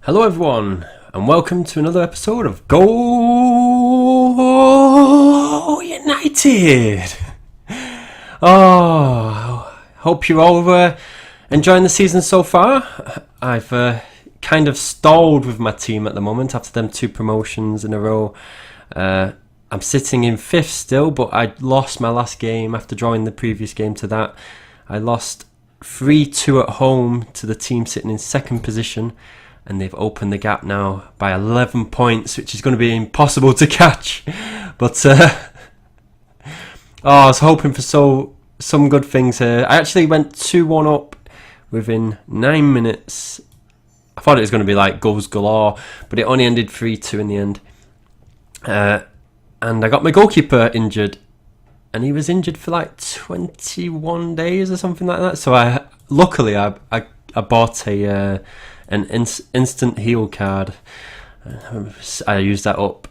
Hello everyone, and welcome to another episode of Go United! Oh, hope you're all enjoying the season so far. I've kind of stalled with my team at the moment after them 2 promotions in a row. I'm sitting in 5th still, but I lost my last game after drawing the previous game to that. I lost 3-2 at home to the team sitting in 2nd position. And they've opened the gap now by 11 points, which is going to be impossible to catch. But I was hoping for some good things here. I actually went 2-1 up within 9 minutes. I thought it was going to be like goals galore, but it only ended 3-2 in the end. And I got my goalkeeper injured, and he was injured for like 21 days or something like that. So luckily I bought an instant heal card. I used that up.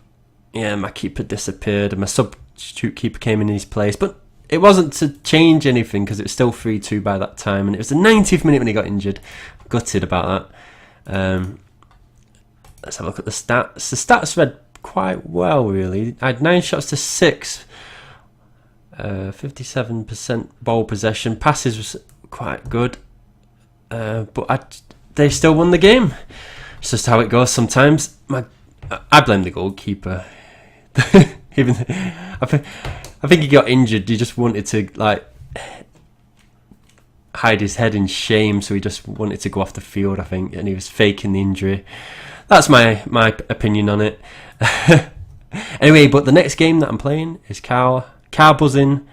Yeah, my keeper disappeared and my substitute keeper came in his place. But it wasn't to change anything because it was still 3-2 by that time. And it was the 90th minute when he got injured. Gutted about that. Let's have a look at the stats. The stats read quite well, really. I had 9 shots to 6. 57% ball possession. Passes was quite good. But they still won the game. It's just how it goes sometimes. I blame the goalkeeper. I think he got injured. He just wanted to hide his head in shame, so he just wanted to go off the field, I think, and he was faking the injury. That's my opinion on it. Anyway, but the next game that I'm playing is Car Buzzing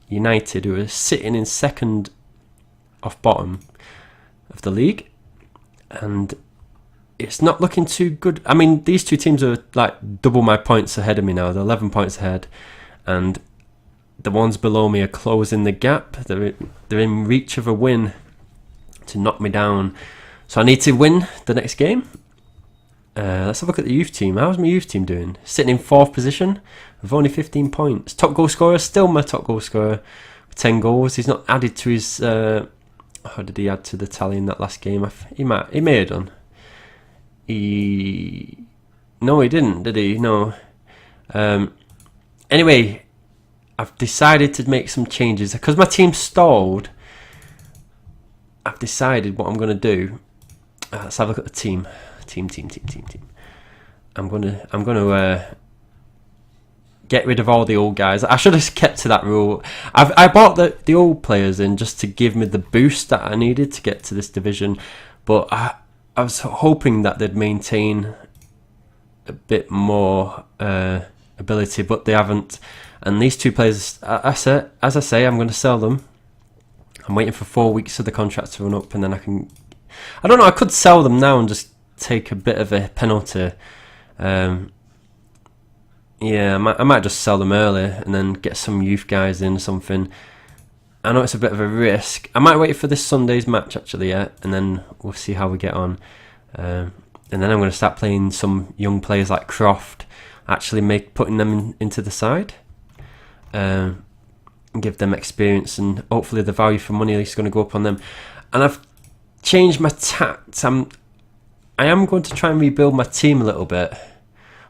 United, who are sitting in 2nd off bottom of the league. And it's not looking too good. I mean, these 2 teams are like double my points ahead of me now. They're 11 points ahead, and the ones below me are closing the gap. They're in reach of a win to knock me down. So I need to win the next game. Let's have a look at the youth team. How's my youth team doing? Sitting in 4th position with only 15 points. Top goal scorer, still my top goal scorer with 10 goals. He's not added to his... how did he add to the tally in that last game? He may have done. No, he didn't, did he? No. Anyway, I've decided to make some changes because my team stalled. I've decided what I'm going to do. Let's have a look at the team. Team. I'm going to get rid of all the old guys. I should have kept to that rule. I bought the old players in just to give me the boost that I needed to get to this division, but I was hoping that they'd maintain a bit more ability, but they haven't. And these 2 players, as I say, I'm going to sell them. I'm waiting for 4 weeks for the contract to run up, and then I don't know, I could sell them now and just take a bit of a penalty. Yeah, I might just sell them early and then get some youth guys in or something. I know it's a bit of a risk. I might wait for this Sunday's match actually, yeah, and then we'll see how we get on. And then I'm going to start playing some young players like Croft, actually putting them into the side, and give them experience, and hopefully the value for money is going to go up on them. And I've changed my tact. I am going to try and rebuild my team a little bit.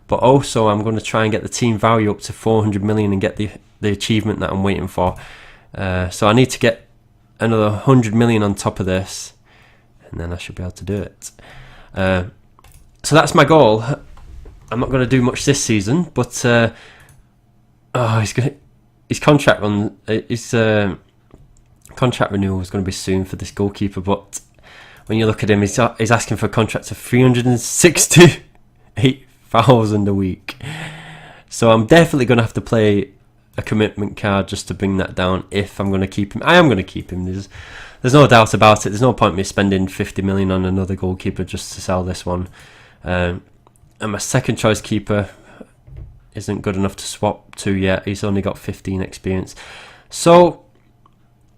But also, I'm going to try and get the team value up to 400 million and get the achievement that I'm waiting for. So I need to get another 100 million on top of this, and then I should be able to do it. So that's my goal. I'm not going to do much this season, but his contract contract renewal is going to be soon for this goalkeeper. But when you look at him, he's asking for a contract of 368,000 a week. So I'm definitely going to have to play a commitment card just to bring that down if I'm going to keep him. I am going to keep him. There's no doubt about it. There's no point me spending 50 million on another goalkeeper just to sell this one. And my second choice keeper isn't good enough to swap to yet. He's only got 15 experience. So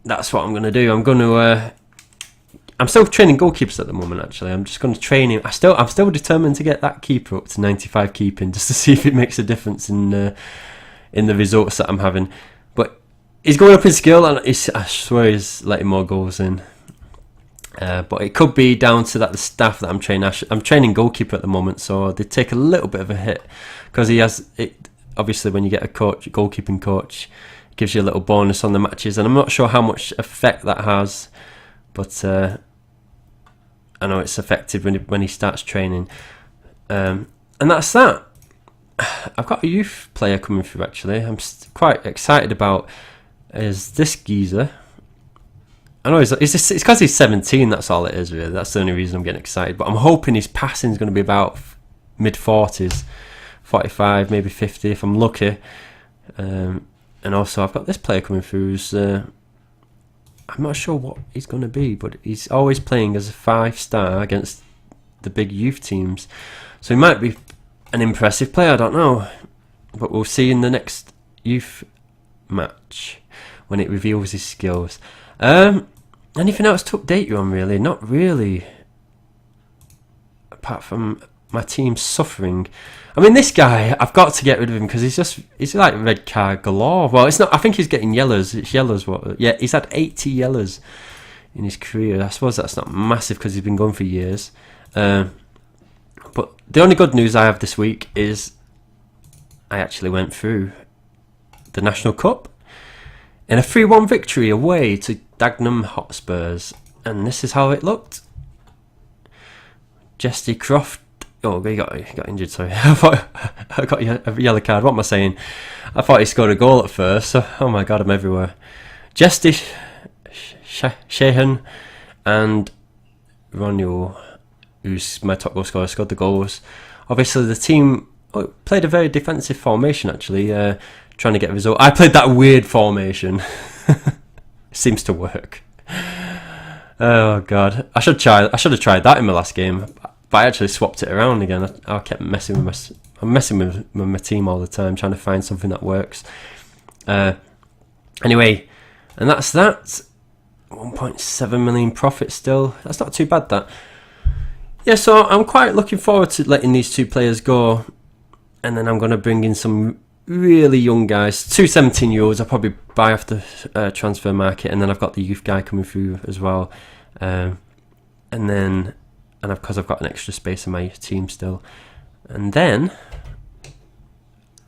that's what I'm going to do. I'm still training goalkeepers at the moment, actually. I'm just going to train him. I'm still determined to get that keeper up to 95 keeping, just to see if it makes a difference in the results that I'm having. But he's going up in skill, and I swear he's letting more goals in. But it could be down to the staff that I'm training. I'm training goalkeeper at the moment, so they take a little bit of a hit because he has it. Obviously, when you get a goalkeeping coach, it gives you a little bonus on the matches, and I'm not sure how much effect that has, but I know it's effective when he starts training. And that's that. I've got a youth player coming through. Actually, I'm quite excited about. Is this geezer? I know it's because he's 17. That's all it is, really. That's the only reason I'm getting excited. But I'm hoping his passing is going to be about mid-40s, 45, maybe 50 if I'm lucky. And also, I've got this player coming through who's I'm not sure what he's going to be, but he's always playing as a 5-star against the big youth teams. So he might be an impressive player. I don't know, but we'll see in the next youth match when it reveals his skills. Anything else to update you on? Really, not really. Apart from my team suffering. I mean, this guy, I've got to get rid of him because he's like red card galore. Well, it's not. I think he's getting yellows. It's yellows. What? Yeah, he's had 80 yellows in his career. I suppose that's not massive because he's been going for years. But the only good news I have this week is I actually went through the National Cup in a 3-1 victory away to Dagenham Hotspurs, and this is how it looked. Jesse Croft. Oh, he got injured. Sorry, I thought I got a yellow card. What am I saying? I thought he scored a goal at first. So, oh my god, I'm everywhere. Jesse Sheehan and Ronio, who's my top goal scorer, scored the goals. Obviously, the team played a very defensive formation. Actually, trying to get a result. I played that weird formation. Seems to work. Oh god, I should have tried that in my last game, but I actually swapped it around again. I kept messing with my team all the time, trying to find something that works. Anyway, and that's that. 1.7 million profit still. That's not too bad, that. Yeah, so I'm quite looking forward to letting these two players go, and then I'm going to bring in some really young guys. 2 17-year-olds I'll probably buy off the transfer market, and then I've got the youth guy coming through as well. And because I've got an extra space in my team still. And then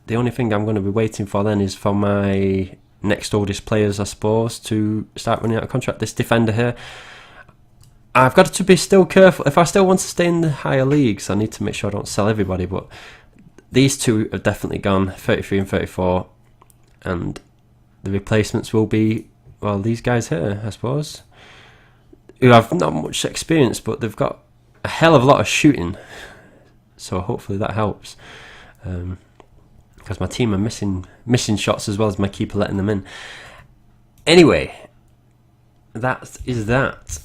the only thing I'm going to be waiting for then is for my next oldest players, I suppose, to start running out of contract. This defender here, I've got to be still careful. If I still want to stay in the higher leagues, I need to make sure I don't sell everybody, but these two have definitely gone, 33 and 34, and the replacements will be, well, these guys here, I suppose, who have not much experience, but they've got a hell of a lot of shooting, so hopefully that helps, because my team are missing shots as well as my keeper letting them in. Anyway, that is that.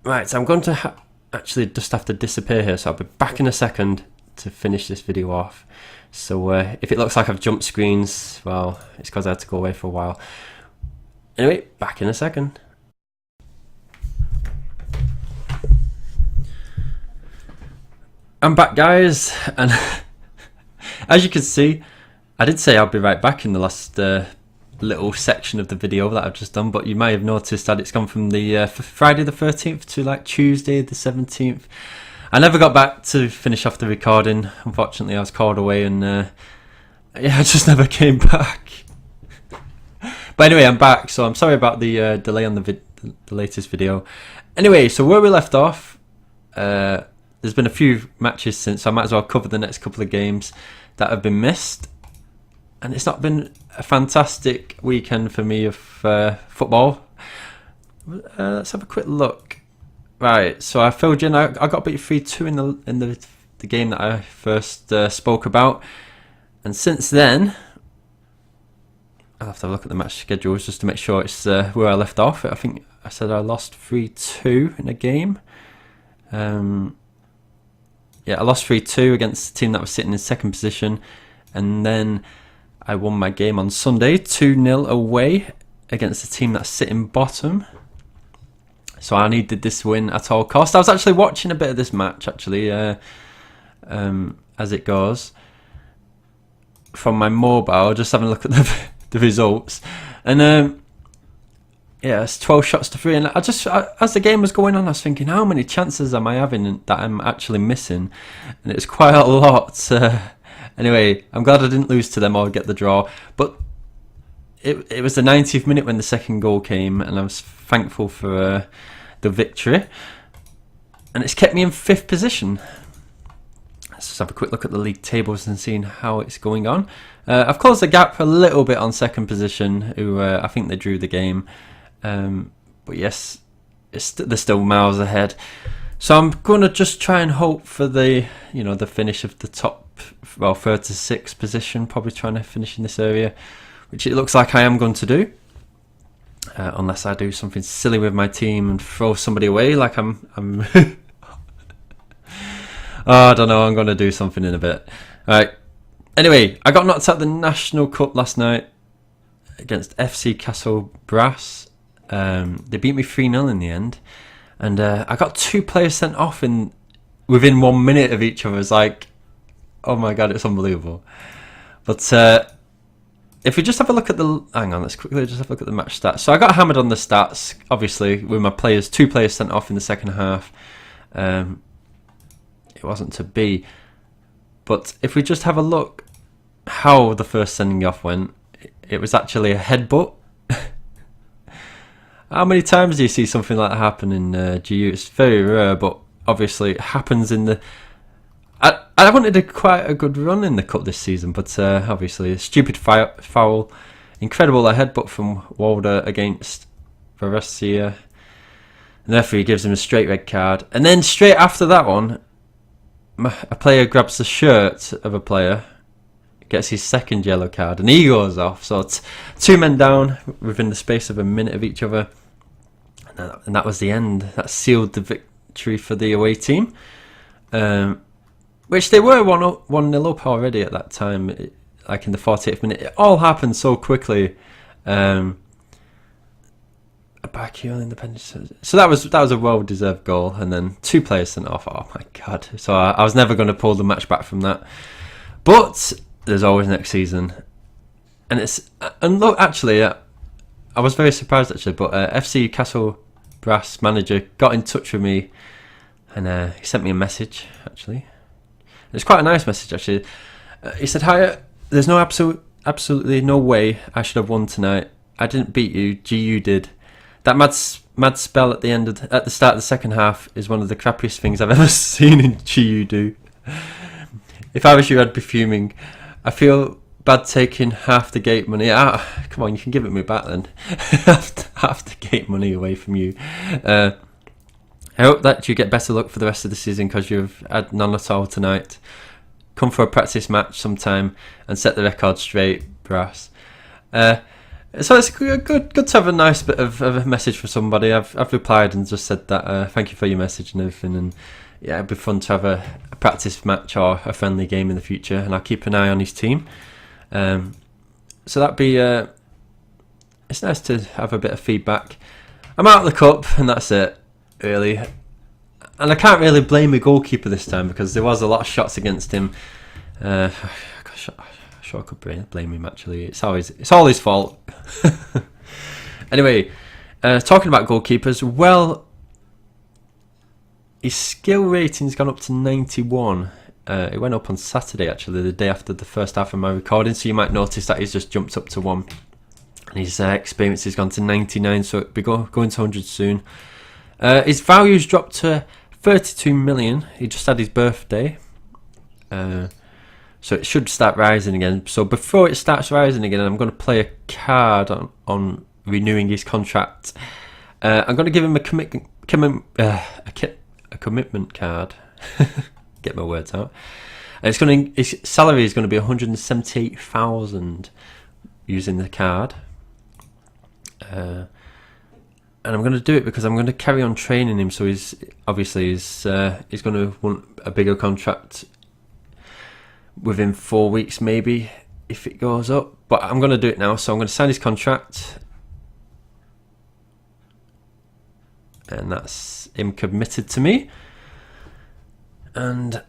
Right, so I'm going to actually just have to disappear here, so I'll be back in a second to finish this video off. So if it looks like I've jumped screens, well, it's because I had to go away for a while. Anyway, back in a second. I'm back, guys, and as you can see, I did say I'll be right back in the last little section of the video that I've just done, but you may have noticed that it's gone from the Friday the 13th to like Tuesday the 17th. I never got back to finish off the recording. Unfortunately, I was called away, and yeah, I just never came back. But anyway, I'm back, so I'm sorry about the delay on the latest video. Anyway, so where we left off, there's been a few matches since, so I might as well cover the next couple of games that have been missed. And it's not been a fantastic weekend for me of football. Let's have a quick look. Right, so I filled in. I got beat 3-2 in the game that I first spoke about, and since then, I'll have to have a look at the match schedules just to make sure it's where I left off. I think I said I lost 3-2 in a game. Yeah, I lost 3-2 against the team that was sitting in second position, and then I won my game on Sunday 2-0 away against the team that's sitting bottom. So I needed this win at all costs. I was actually watching a bit of this match, actually, as it goes, from my mobile, just having a look at the results. And yeah, it's 12 shots to 3, and as the game was going on, I was thinking, how many chances am I having that I'm actually missing? And it's quite a lot. Anyway, I'm glad I didn't lose to them or get the draw, but it was the 90th minute when the second goal came, and I was thankful for the victory, and it's kept me in 5th position. Let's just have a quick look at the league tables and seeing how it's going on. I've closed the gap a little bit on second position, who I think they drew the game. But yes, they're still miles ahead. So I'm going to just try and hope for the finish of the top, well, 3rd to 6th position. Probably trying to finish in this area, which it looks like I am going to do. Unless I do something silly with my team and throw somebody away, like I'm I don't know. I'm going to do something in a bit. All right. Anyway, I got knocked out the National Cup last night against FC Castle Brass. They beat me 3-0 in the end, and I got 2 players sent off within 1 minute of each other. It's like, oh my god, it's unbelievable. But if we just have a look at let's quickly just have a look at the match stats. So I got hammered on the stats, obviously, with my 2 players sent off in the second half. It wasn't to be. But if we just have a look how the first sending off went, it was actually a headbutt. How many times do you see something like that happen in GU? It's very rare, but obviously it happens in the... I wanted quite a good run in the cup this season, but obviously a stupid foul. Incredible a headbutt from Walder against Varese. And therefore he gives him a straight red card. And then straight after that one, a player grabs the shirt of a player, gets his second yellow card, and he goes off. So it's 2 men down within the space of a minute of each other. And that was the end. That sealed the victory for the away team. Which they were 1-0 up already at that time, like in the 48th minute. It all happened so quickly. A backheel independence. So that was a well-deserved goal, and then 2 players sent off. Oh my god! So I was never going to pull the match back from that. But there's always next season, and look, actually, I was very surprised actually. But FC Castle Brass manager got in touch with me, and he sent me a message. Actually, it's quite a nice message actually. He said, "Hi, there's absolutely no way I should have won tonight. I didn't beat you. GU did. That mad spell at the start of the second half is one of the crappiest things I've ever seen in GU do. If I was you, I'd be fuming. I feel bad taking half the gate money. Come on, you can give it me back then. half the gate money away from you. I hope that you get better luck for the rest of the season because you've had none at all tonight. Come for a practice match sometime and set the record straight, Brass." So it's good to have a nice bit of a message for somebody. I've replied and just said that thank you for your message and everything, and yeah, it'd be fun to have a practice match or a friendly game in the future, and I'll keep an eye on his team. So that'd be it's nice to have a bit of feedback. I'm out of the cup, and that's it, really. And I can't really blame the goalkeeper this time because there was a lot of shots against him. I could blame him actually. It's all his fault. Anyway, talking about goalkeepers, well, his skill rating's gone up to 91. It went up on Saturday actually, the day after the first half of my recording, so you might notice that he's just jumped up to 1. And his experience has gone to 99, so it'll be going to 100 soon. His value's dropped to 32 million. He just had his birthday. So it should start rising again. So before it starts rising again, I'm going to play a card on renewing his contract. I'm going to give him a commitment card. Get my words out. And his salary is going to be 178,000 using the card. And I'm going to do it because I'm going to carry on training him. So he's going to want a bigger contract within 4 weeks maybe if it goes up, but I'm going to do it now. So I'm going to sign his contract, and that's him committed to me. And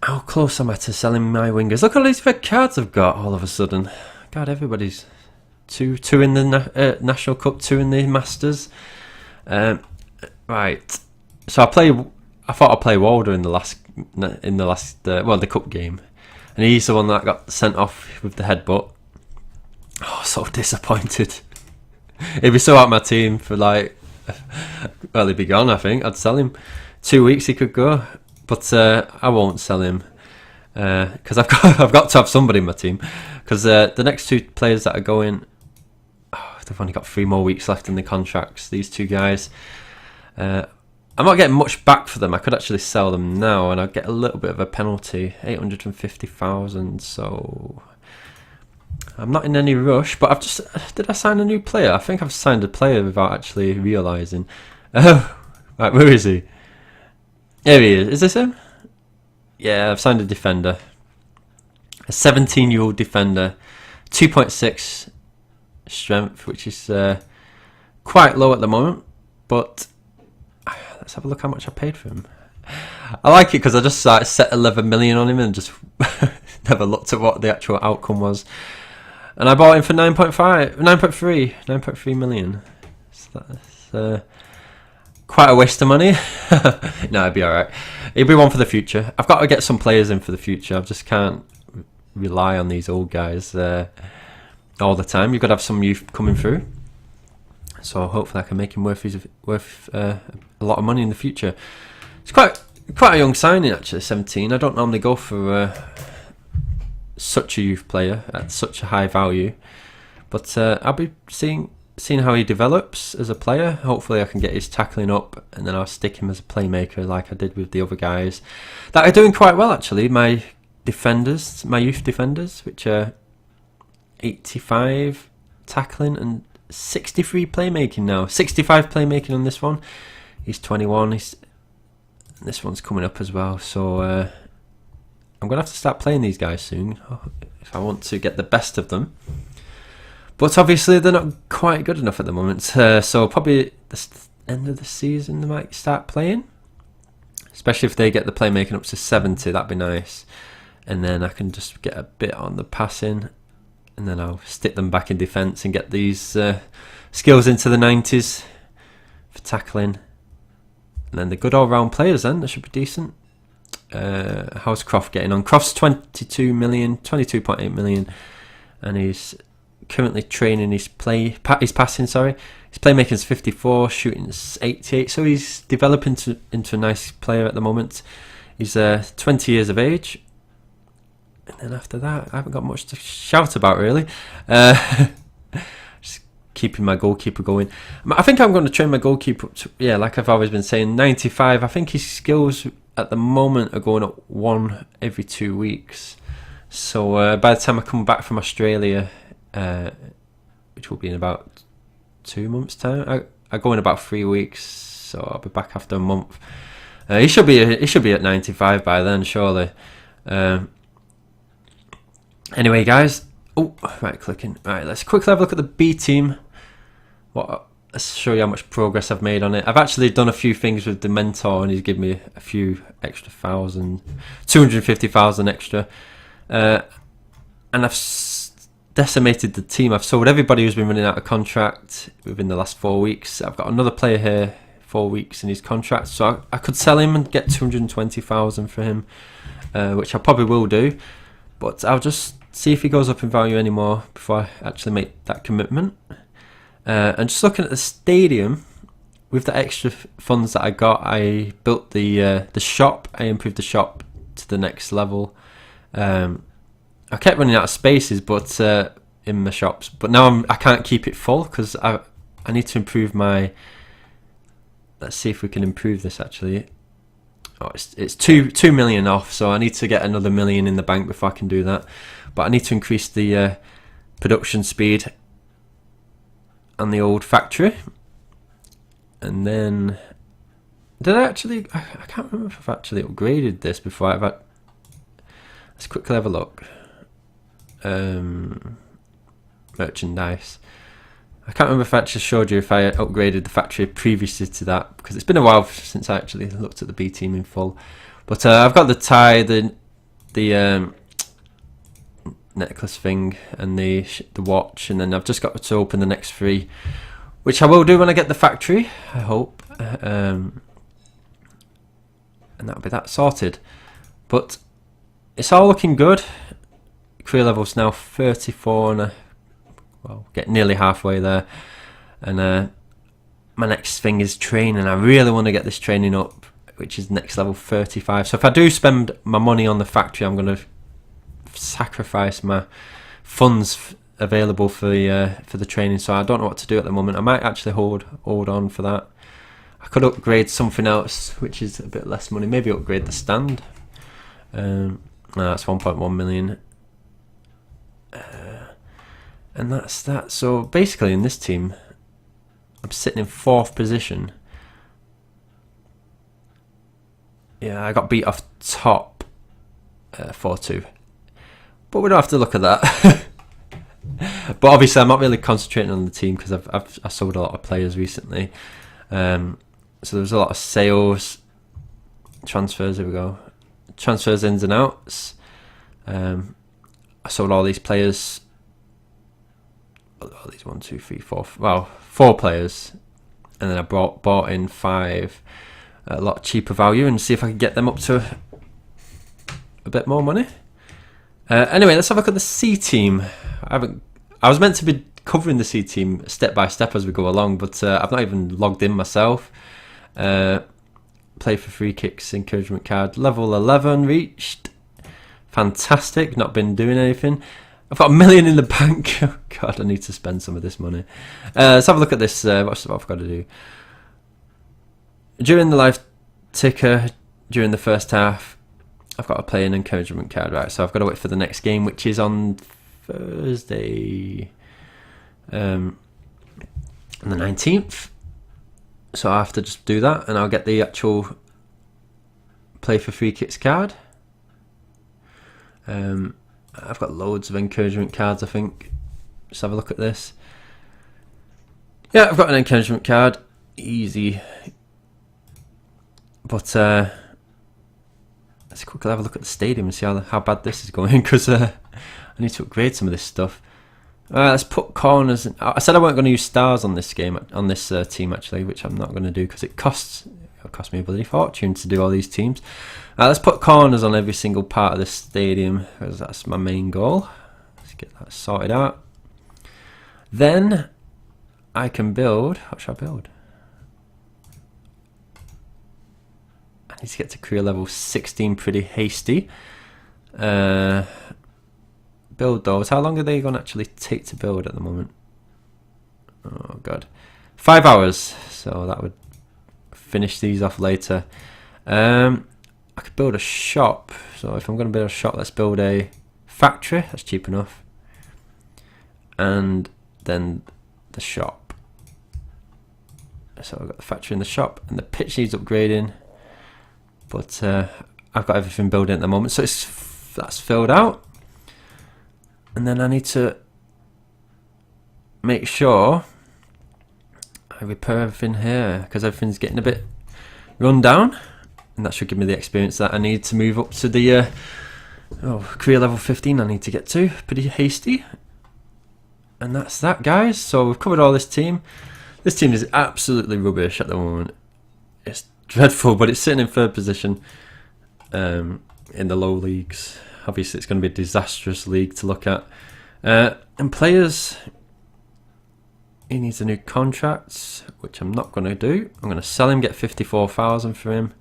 how close am I to selling my wingers? Look at all these red cards I've got all of a sudden. God, everybody's two in the National Cup, 2 in the Masters. Right, so I thought I'd play Walder in the last the cup game, and he's the one that got sent off with the headbutt. Oh, so disappointed. He'd be so out of my team for like, well, he'd be gone. I think I'd sell him. 2 weeks he could go, but I won't sell him because I've got to have somebody in my team. Because the next 2 players that are going, they've only got 3 more weeks left in the contracts. These 2 guys, I'm not getting much back for them. I could actually sell them now, and I'd get a little bit of a penalty, 850,000. So I'm not in any rush. But did I sign a new player? I think I've signed a player without actually realising. Oh, right, where is he? There he is. Is this him? Yeah, I've signed a defender. A 17-year-old defender. 2.6 strength, which is quite low at the moment. But let's have a look how much I paid for him. I like it because I just set 11 million on him and just never looked at what the actual outcome was. And I bought him for 9.3 million. So that's quite a waste of money. No, it'd be alright. It'll be one for the future. I've got to get some players in for the future. I just can't rely on these old guys all the time. You've got to have some youth coming through. So hopefully I can make him worth a lot of money in the future. It's quite a young signing actually, 17. I don't normally go for such a youth player at such a high value, but I'll be seeing how he develops as a player. Hopefully I can get his tackling up, and then I'll stick him as a playmaker like I did with the other guys that are doing quite well actually. My youth defenders, which are 85 tackling and 63 playmaking now. 65 playmaking on this one. He's 21. This one's coming up as well. So I'm going to have to start playing these guys soon if I want to get the best of them. But obviously they're not quite good enough at the moment. So probably the end of the season they might start playing. Especially if they get the playmaking up to 70. That'd be nice. And then I can just get a bit on the passing. And then I'll stick them back in defence and get these skills into the 90s for tackling. And then the good all-round players then, that should be decent. How's Croft getting on? Croft's 22.8 million. And he's currently training his passing, sorry. His playmaking's 54, shooting's 88. So he's developing into a nice player at the moment. He's 20 years of age. And then after that, I haven't got much to shout about really. Just keeping my goalkeeper going. I think I'm going to train my goalkeeper up to, like I've always been saying, 95. I think his skills at the moment are going up 1 every 2 weeks. So by the time I come back from Australia, which will be in about 2 months' time, I go in about 3 weeks. So I'll be back after a month. He should be at 95 by then, surely. Anyway, guys. Oh, right, clicking. Right, let's quickly have a look at the B team. Let's show you how much progress I've made on it. I've actually done a few things with the mentor, and he's given me a few extra 250,000 extra. And I've decimated the team. I've sold everybody who's been running out of contract within the last 4 weeks. I've got another player here, 4 weeks in his contract, so I could sell him and get 220,000 for him, which I probably will do. But I'll just see if he goes up in value anymore before I actually make that commitment. And just looking at the stadium, with the extra funds that I got, I built the shop. I improved the shop to the next level. I kept running out of spaces, but in my shops. But now I can't keep it full because I need to improve my. Let's see if we can improve this actually. Oh, it's 2 million off, so I need to get another million in the bank before I can do that. But I need to increase the production speed on the old factory. And then did I actually? I can't remember if I've actually upgraded this before. Let's quickly have a look. Merchandise. I can't remember if I actually showed you if I upgraded the factory previously to that, because it's been a while since I actually looked at the B team in full. But I've got the tie, the necklace thing and the watch, and then I've just got to open the next 3, which I will do when I get the factory, I hope, and that'll be that sorted. But it's all looking good. Career level's now 34, and well, get nearly halfway there, and my next thing is training. I really want to get this training up, which is next level 35. So if I do spend my money on the factory, I'm going to sacrifice my funds available for the training. So I don't know what to do at the moment. I might actually hold on for that. I could upgrade something else, which is a bit less money. Maybe upgrade the stand. That's 1.1 million. And that's that. So basically in this team, I'm sitting in 4th position. Yeah, I got beat off top 4-2. But we don't have to look at that. But obviously I'm not really concentrating on the team because I sold a lot of players recently. So there was a lot of sales, transfers, here we go. Transfers, ins and outs. I sold all these players. All these 1, 2, 3, 4. Well, 4 players, and then I bought in 5 at a lot cheaper value, and see if I can get them up to a bit more money. Anyway, let's have a look at the C team. I was meant to be covering the C team step by step as we go along, but I've not even logged in myself. Play for free kicks, encouragement card, level 11 reached. Fantastic. Not been doing anything. I've got $1 million in the bank. Oh God, I need to spend some of this money. Let's have a look at this. What I've got to do. During the live ticker, during the first half, I've got to play an encouragement card, right? So I've got to wait for the next game, which is on Thursday, on the 19th. So I have to just do that, and I'll get the actual play for free kicks card. I've got loads of encouragement cards, I think. Just have a look at this. Yeah, I've got an encouragement card. Easy. But let's quickly have a look at the stadium and see how bad this is going, because I need to upgrade some of this stuff. Let's put corners in. I said I weren't going to use stars on this game, on this team actually, which I'm not going to do because it'll cost me a bloody fortune to do all these teams. Let's put corners on every single part of this stadium, because that's my main goal. Let's get that sorted out. Then I can build. What should I build? I need to get to career level 16 pretty hasty. Build those. How long are they going to actually take to build at the moment? Oh God, 5 hours. So that would finish these off later. I could build a shop. So if I'm going to build a shop, let's build a factory. That's cheap enough. And then the shop. So I've got the factory and the shop, and the pitch needs upgrading. But I've got everything building at the moment, so that's filled out. And then I need to make sure I repair everything here, because everything's getting a bit run down, and that should give me the experience that I need to move up to the career level 15 I need to get to. Pretty hasty. And that's that, guys. So we've covered all this team. This team is absolutely rubbish at the moment. It's dreadful, but it's sitting in 3rd position in the low leagues. Obviously it's going to be a disastrous league to look at. And players, he needs a new contract, which I'm not going to do. I'm going to sell him, get 54,000 for him.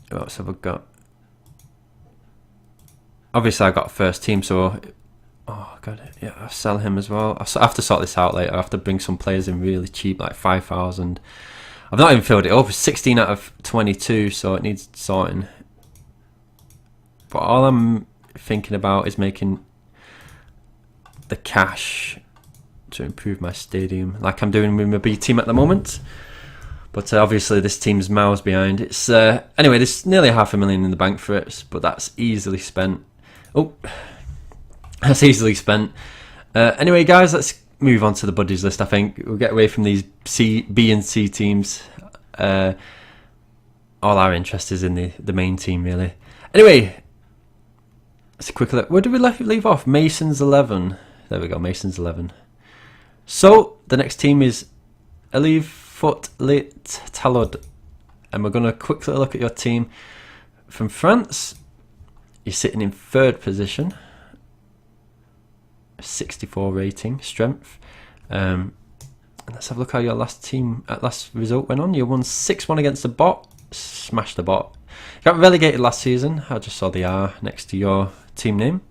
What else have I got? Obviously I got first team, so oh God, yeah, I'll sell him as well. I have to sort this out later. I have to bring some players in really cheap, like 5,000. I've not even filled it up. It's 16 out of 22, so it needs sorting. But all I'm thinking about is making the cash to improve my stadium, like I'm doing with my B team at the moment. But obviously this team's miles behind. It's anyway, there's nearly $500,000 in the bank for it, but that's easily spent. Oh, that's easily spent. Anyway, guys, let's move on to the buddies list. I think we'll get away from these B and C teams. All our interest is in the main team, really. Anyway, Let's quickly look. Where did we leave off? Mason's 11. There we go, Mason's 11. So, the next team is Eliv Foot Lit Talod. And we're going to quickly look at your team. From France, you're sitting in 3rd position. 64 rating, strength. Let's have a look how your last result went on. You won 6-1 against the bot. Smashed the bot. Got relegated last season. I just saw the R next to your team name.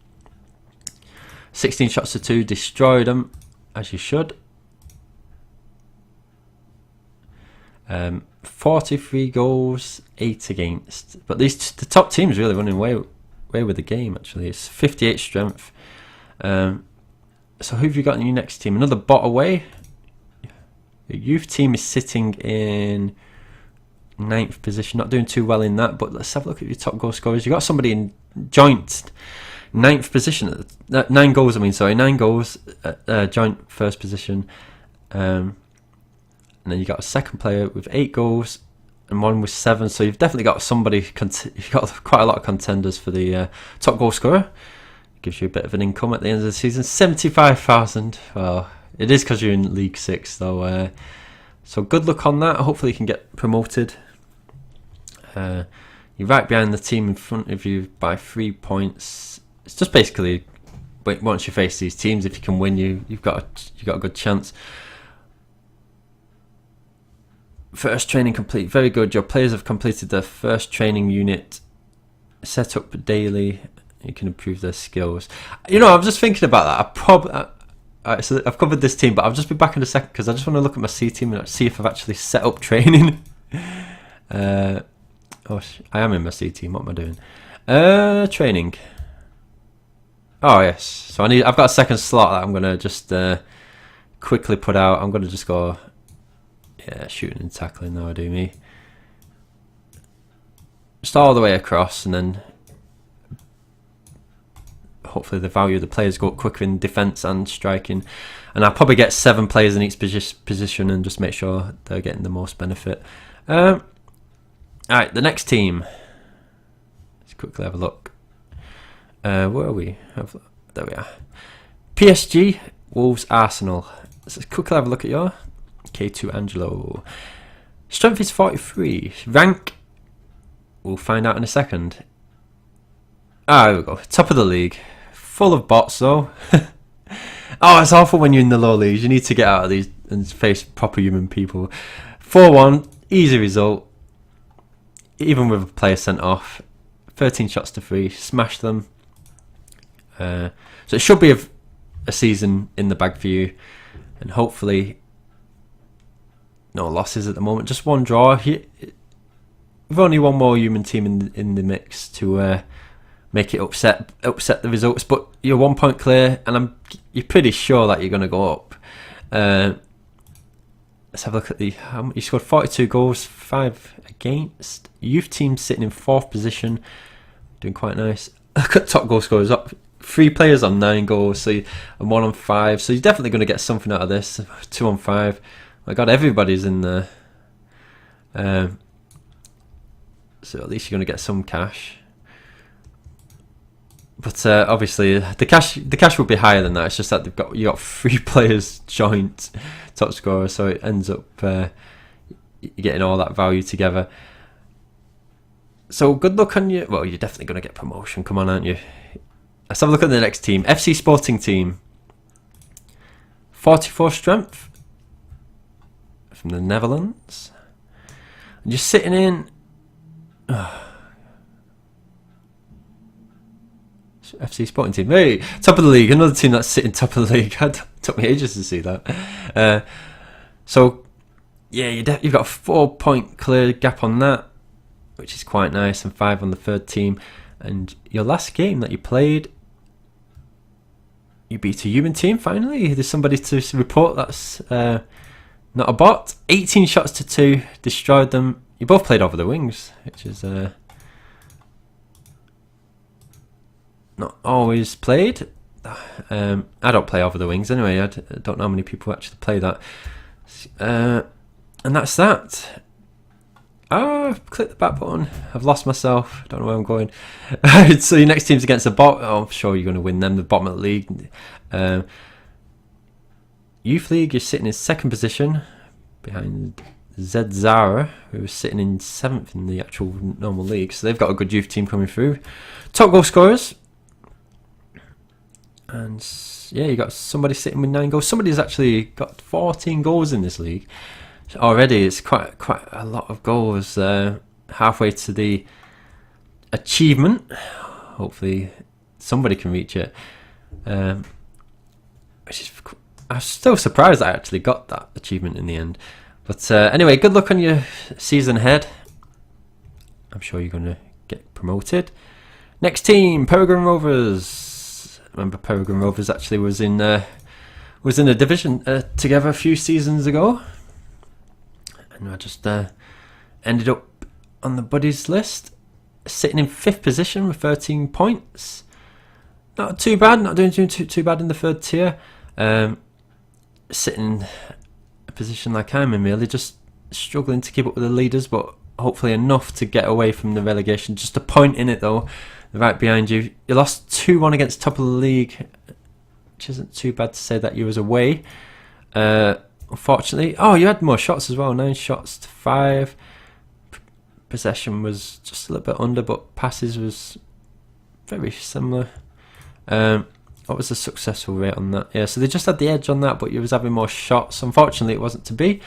16 shots to 2. Destroyed them, as you should. 43 goals, 8 against. But the top team's really running away with the game, actually. It's 58 strength. So who have you got in your next team? Another bot away. Your youth team is sitting in 9th position. Not doing too well in that, but let's have a look at your top goal scorers. You got somebody in joint 9th position. 9 goals, I mean, sorry. 9 goals at joint 1st position. And then you got a second player with 8 goals and one with 7. So you've definitely got somebody, you've got quite a lot of contenders for the top goal scorer. Gives you a bit of an income at the end of the season. 75,000. Well, it is because you're in League 6, though. So good luck on that. Hopefully you can get promoted. You're right behind the team in front of you by 3 points. It's just basically, once you face these teams, if you can win, you've got a good chance. First training complete. Very good. Your players have completed their first training unit. Set up daily. You can improve their skills. You know, I'm just thinking about that. So I've covered this team, but I'll just be back in a second because I just want to look at my C team and see if I've actually set up training. I am in my C team. What am I doing? Training. Oh yes. So I've got a second slot that I'm gonna just quickly put out. I'm gonna just go. Yeah, shooting and tackling. Now I do me. Just all the way across, and then hopefully the value of the players go up quicker in defence and striking. And I'll probably get 7 players in each position and just make sure they're getting the most benefit. Alright, the next team. Let's quickly have a look. Where are we? There we are. PSG, Wolves, Arsenal. Let's quickly have a look at your K2 Angelo. Strength is 43. Rank, we'll find out in a second. There we go. Top of the league. Full of bots though. Oh, it's awful when you're in the low leagues. You need to get out of these and face proper human people. 4-1. Easy result. Even with a player sent off. 13 shots to 3. Smash them. So it should be a season in the bag for you. And hopefully no losses at the moment. Just 1 draw. We've only 1 more human team in the mix to make it upset the results, but you're 1 point clear, and you're pretty sure that you're going to go up. Let's have a look at you scored 42 goals, 5 against. Youth team sitting in 4th position, doing quite nice. Look at top goal scorers up. 3 players on 9 goals, and 1 on 5. So you're definitely going to get something out of this. 2 on 5. My God, everybody's in there. So at least you're going to get some cash. But obviously the cash will be higher than that. It's just that you got 3 players joint top scorer, so it ends up getting all that value together. So good luck on you. Well, you're definitely going to get promotion. Come on, aren't you? Let's have a look at the next team. FC Sporting Team. 44 strength from the Netherlands. And you're sitting in. FC Sporting Team. Hey, top of the league. Another team that's sitting top of the league. It took me ages to see that. So, yeah, you've got a 4 point clear gap on that, which is quite nice, and 5 on the 3rd team. And your last game that you played, you beat a human team finally. There's somebody to report that's not a bot. 18 shots to 2, destroyed them. You both played over the wings, which is not always played. I don't play over the wings anyway. I don't know how many people actually play that. And that's that. Oh, I've clicked the back button. I've lost myself. Don't know where I'm going. So your next team's against the bottom. Oh, I'm sure you're going to win them. The bottom of the league. Youth League, you're sitting in second position behind Zed Zara, who was sitting in 7th in the actual normal league. So they've got a good youth team coming through. Top goal scorers. And yeah, you got somebody sitting with 9 goals. Somebody's actually got 14 goals in this league. Already, it's quite a lot of goals. Halfway to the achievement. Hopefully, somebody can reach it. I'm still surprised I actually got that achievement in the end. But anyway, good luck on your season ahead. I'm sure you're going to get promoted. Next team, Peregrine Rovers. Remember, Peregrine Rovers actually was in a division together a few seasons ago. And I just ended up on the buddies list, sitting in 5th position with 13 points. Not too bad, not doing too bad in the 3rd tier. Sitting in a position like I'm in, really, just struggling to keep up with the leaders, but hopefully enough to get away from the relegation. Just a point in it, though, right behind you. You lost 2-1 against top of the league, which isn't too bad to say that you was away. Unfortunately, you had more shots as well. 9 shots to 5. Possession was just a little bit under, but passes was very similar. What was the successful rate on that? Yeah, so they just had the edge on that, but you was having more shots. Unfortunately, it wasn't to be.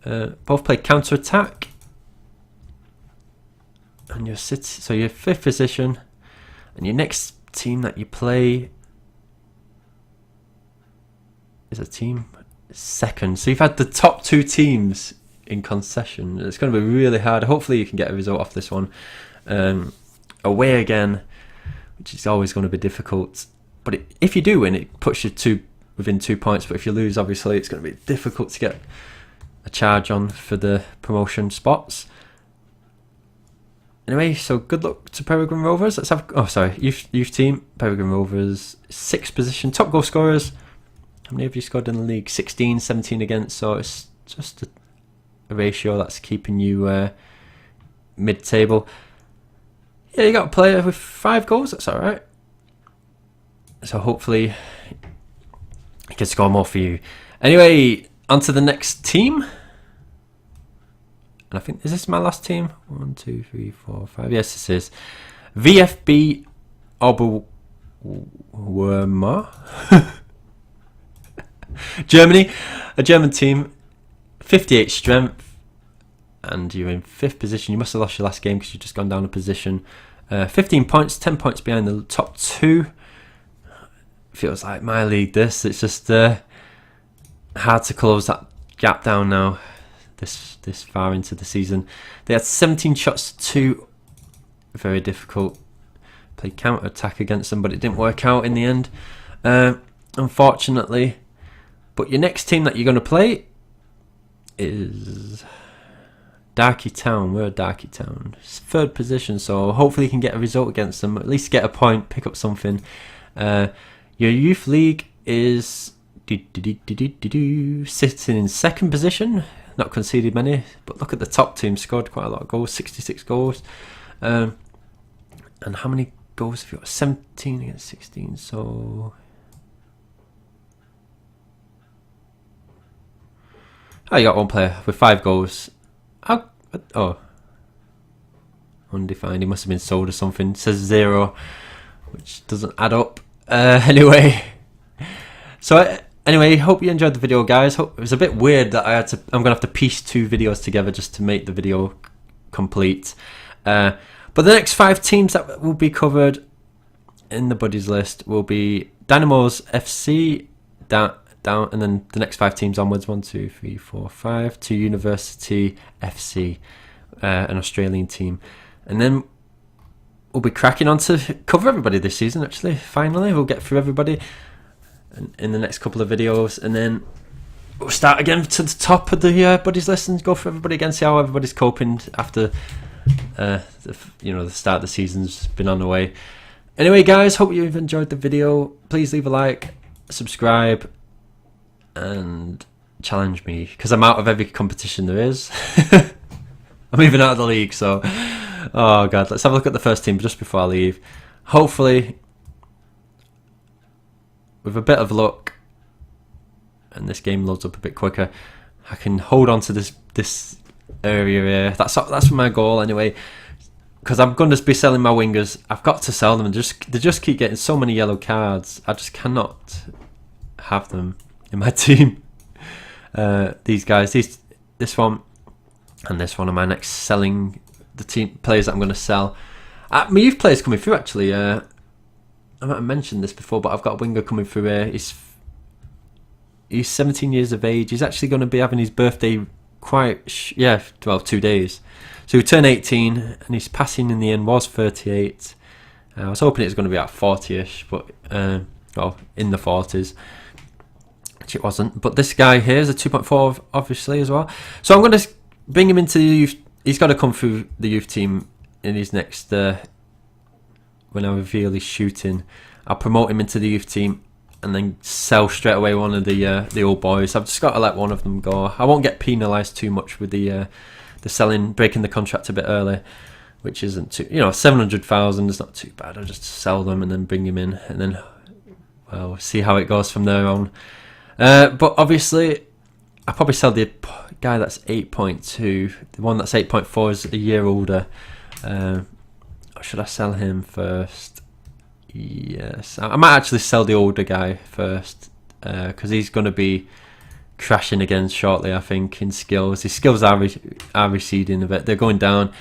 Both played counter attack, and you're so you're 5th position, and your next team that you play is a team 2nd. So you've had the top 2 teams in concession. It's going to be really hard. Hopefully you can get a result off this one. Away again, which is always going to be difficult. But if you do win, it puts you within 2 points. But if you lose, obviously, it's going to be difficult to get a charge on for the promotion spots. Anyway, so good luck to Peregrine Rovers. Let's have youth team. Peregrine Rovers, 6th position, top goal scorers. How many have you scored in the league? 16, 17 against. So it's just a ratio that's keeping you mid-table. Yeah, you got a player with 5 goals. That's all right. So hopefully he can score more for you. Anyway, on to the next team. And I think, is this my last team? 1, 2, 3, 4, 5. Yes, this is VfB Oberwürmer. Germany, a German team, 58 strength, and you're in 5th position. You must have lost your last game because you've just gone down a position. 15 points, 10 points behind the top 2. Feels like my league, this. It's just hard to close that gap down now, this far into the season. They had 17 shots to 2. Very difficult. Played counter attack against them, but it didn't work out in the end, unfortunately. But your next team that you're going to play is Darky Town. We're Darky Town. It's 3rd position, so hopefully you can get a result against them. At least get a point, pick up something. Your youth league is sitting in 2nd position. Not conceded many, but look at the top team. Scored quite a lot of goals, 66 goals. And how many goals have you got? 17 against 16, so... Oh, you got 1 player with 5 goals. Undefined. He must have been sold or something. It says 0, which doesn't add up. Anyway, hope you enjoyed the video, guys. It was a bit weird that I'm gonna have to piece 2 videos together just to make the video complete. But the next 5 teams that will be covered in the buddies list will be Dynamos FC, down, and then the next 5 teams onwards, 1, 2, 3, 4, 5, to University FC, an Australian team. And then we'll be cracking on to cover everybody this season, actually. Finally, we'll get through everybody in the next couple of videos, and then we'll start again to the top of the buddies list and go for everybody again, see how everybody's coping after the start of the season's been on the way. Anyway, guys, hope you've enjoyed the video. Please leave a like, subscribe, and challenge me, because I'm out of every competition there is. I'm even out of the league, so... Oh, God. Let's have a look at the first team just before I leave. Hopefully, with a bit of luck, and this game loads up a bit quicker, I can hold on to this area here. That's my goal, anyway. Because I'm going to be selling my wingers. I've got to sell them. They just keep getting so many yellow cards. I just cannot have them in my team. These guys, this one and this one are my next selling, the team players that I'm going to sell. My youth players coming through, actually. I might have mentioned this before, but I've got a winger coming through here. He's 17 years of age. He's actually going to be having his birthday 2 days. So he turned 18, and his passing in the end was 38. I was hoping it was going to be at 40ish, but well, in the 40s, which it wasn't. But this guy here is a 2.4, obviously, as well. So I'm going to bring him into the youth. He's got to come through the youth team in his next. When I reveal his shooting, I'll promote him into the youth team, and then sell straight away one of the old boys. I've just got to let one of them go. I won't get penalised too much with the selling, breaking the contract a bit early, which isn't too, 700,000 is not too bad. I'll just sell them and then bring him in, and then we'll see how it goes from there on. But obviously, I'll probably sell the guy that's 8.2. The one that's 8.4 is a year older. Or should I sell him first? Yes, I might actually sell the older guy first, because he's going to be crashing again shortly, I think, in skills. His skills are receding a bit. They're going down.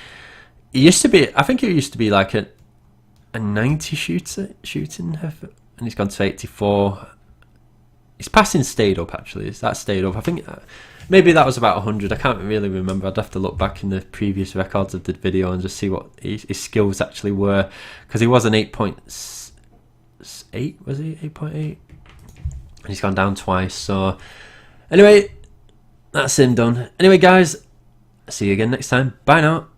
I think he used to be like a 90 shooting, and he's gone to 84. His passing stayed up, actually. That stayed up. I think maybe that was about 100. I can't really remember. I'd have to look back in the previous records of the video and just see what his skills actually were, because he was an 8.8, was he? 8.8? And he's gone down twice, so... Anyway, that's him done. Anyway, guys, see you again next time. Bye now.